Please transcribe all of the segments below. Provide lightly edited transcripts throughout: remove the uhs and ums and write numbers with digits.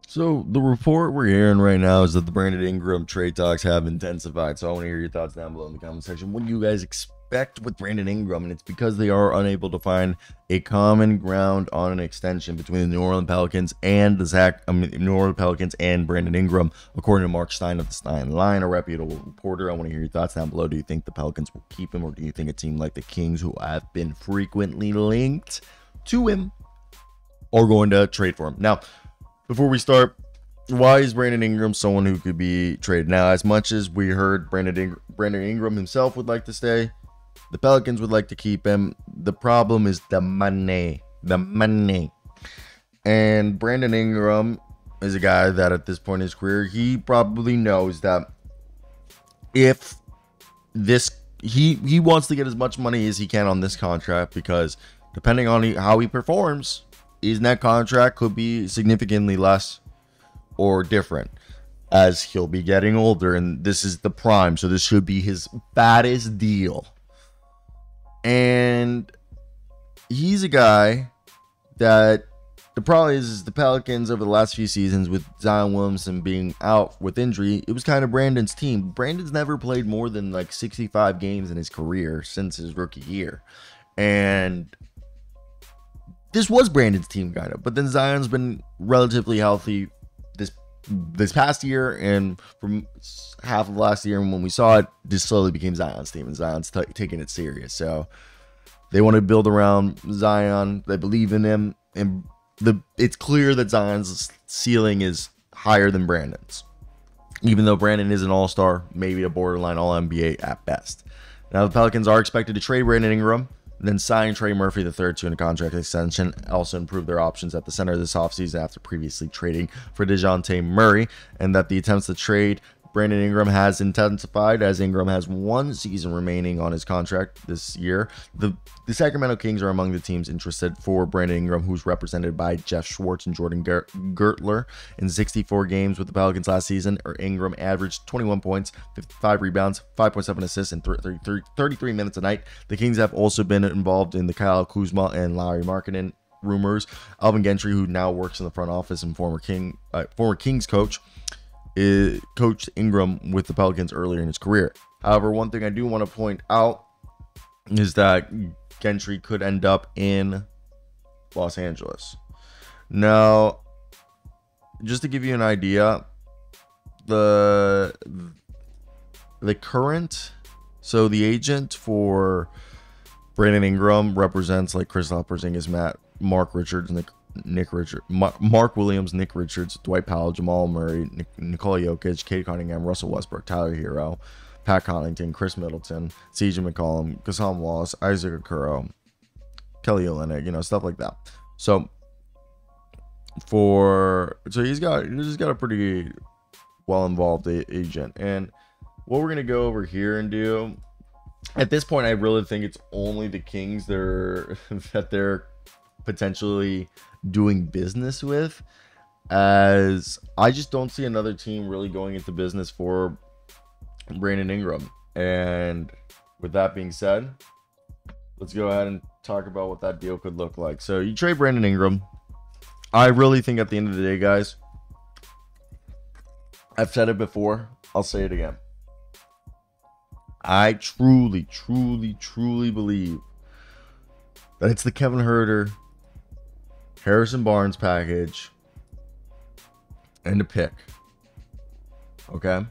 So the report we're hearing right now is that the Brandon Ingram trade talks have intensified. So I want to hear your thoughts down below in the comment section. What do you guys expect with Brandon Ingram? And it's because they are unable to find a common ground on an extension between the New Orleans Pelicans and New Orleans Pelicans and Brandon Ingram, according to Mark Stein of the Stein Line, a reputable reporter. I want to hear your thoughts down below. Do you think the Pelicans will keep him, or do you think a team like the Kings, who have been frequently linked to him, are going to trade for him? Now, before we start, why is Brandon Ingram someone who could be traded? Now, as much as we heard Brandon Ingram himself would like to stay, the Pelicans would like to keep him. The problem is the money. The money. And Brandon Ingram is a guy that at this point in his career, he probably knows that if this, he wants to get as much money as he can on this contract, because depending on how he performs, his net contract could be significantly less or different, as he'll be getting older, and this is the prime, so this should be his baddest deal. And he's a guy that the problem is the Pelicans over the last few seasons, with Zion Williamson being out with injury, it was kind of Brandon's team. Brandon's never played more than like 65 games in his career since his rookie year, and this was Brandon's team kind of, but then Zion's been relatively healthy this past year, and from half of last year, and when we saw it, this slowly became Zion's team, and Zion's taking it serious. So they want to build around Zion. They believe in him, and it's clear that Zion's ceiling is higher than Brandon's, even though Brandon is an all-star, maybe a borderline all-NBA at best. Now the Pelicans are expected to trade Brandon Ingram, then sign Trey Murphy III to a contract extension. Also improve their options at the center this offseason after previously trading for DeJounte Murray, and that the attempts to trade Brandon Ingram has intensified, as Ingram has 1 season remaining on his contract this year. The Sacramento Kings are among the teams interested for Brandon Ingram, who's represented by Jeff Schwartz and Jordan Gertler. In 64 games with the Pelicans last season, Ingram averaged 21 points, 55 rebounds, 5.7 assists, and 33 minutes a night. The Kings have also been involved in the Kyle Kuzma and Lauri Markkanen rumors. Alvin Gentry, who now works in the front office and former Kings coach, coached Ingram with the Pelicans earlier in his career. However, one thing I do want to point out is that Gentry could end up in Los Angeles. Now, just to give you an idea, the the agent for Brandon Ingram represents like Kristaps Porzingis, Mark Richards, Mark Williams, Nick Richards, Dwight Powell, Jamal Murray, Nikola Jokic, Cade Cunningham, Russell Westbrook, Tyler Hero, Pat Connaughton, Chris Middleton, CJ McCollum, Kasam Wallace, Isaac Okoro, Kelly Olynyk, stuff like that. So he's got a pretty well involved agent. And what we're gonna go over here and do at this point, I really think it's only the Kings that they're potentially doing business with, as I just don't see another team really going into business for Brandon Ingram. And with that being said, let's go ahead and talk about what that deal could look like. So you trade Brandon Ingram. I really think at the end of the day, guys, I've said it before, I'll say it again, I truly believe that it's the Kevin Huerter, Harrison Barnes package and a pick. Okay?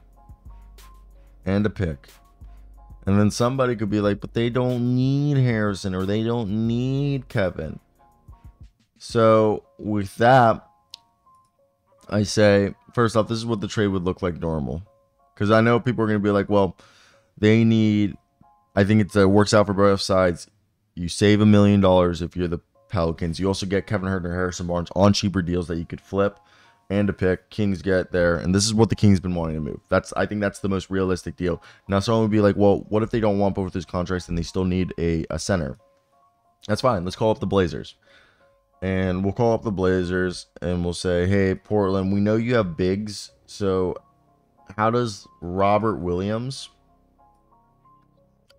And a pick. And then somebody could be like, but they don't need Harrison, or they don't need Kevin. So with that, I say, first off, this is what the trade would look like normal. Because I know people are going to be like, well, they need, I think it works out for both sides. You save $1 million if you're the Pelicans. You also get Kevin Huerter and Harrison Barnes on cheaper deals that you could flip, and a pick. Kings get there, and this is what the Kings been wanting to move. I think that's the most realistic deal. Now, someone would be like, well, what if they don't want both of those contracts and they still need a center? That's fine. Let's call up the Blazers. And we'll call up the Blazers, and we'll say, hey, Portland, we know you have bigs, so how does Robert Williams,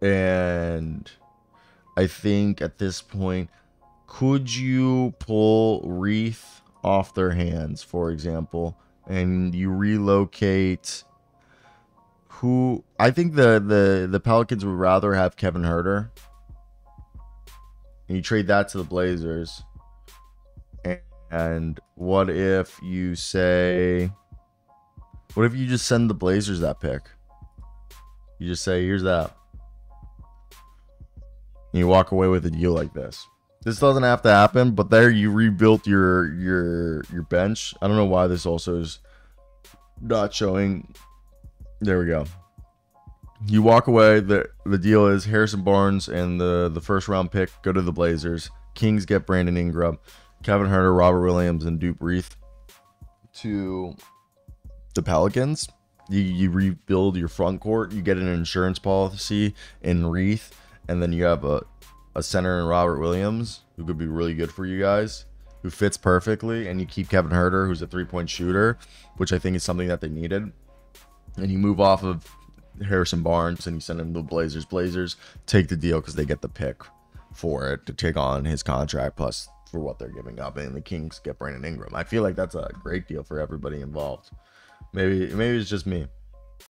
and I think at this point, could you pull Reith off their hands, for example, and you relocate who I think the Pelicans would rather have Kevin Huerter, and you trade that to the Blazers. And what if you say, what if you just send the Blazers that pick? You just say, here's that. And you walk away with a deal like this. This doesn't have to happen, but there you rebuilt your bench. I don't know why this also is not showing. There we go. You walk away. The deal is Harrison Barnes and the first round pick go to the Blazers. Kings get Brandon Ingram, Kevin Huerter, Robert Williams, and Duke Reith to the Pelicans. You rebuild your front court. You get an insurance policy in Reith, and then you have a center in Robert Williams, who could be really good for you guys, who fits perfectly, and you keep Kevin Huerter, who's a three-point shooter, which I think is something that they needed. And you move off of Harrison Barnes, and you send him to the Blazers. Blazers take the deal because they get the pick for it to take on his contract, plus for what they're giving up, and the Kings get Brandon Ingram. I feel like that's a great deal for everybody involved. Maybe it's just me.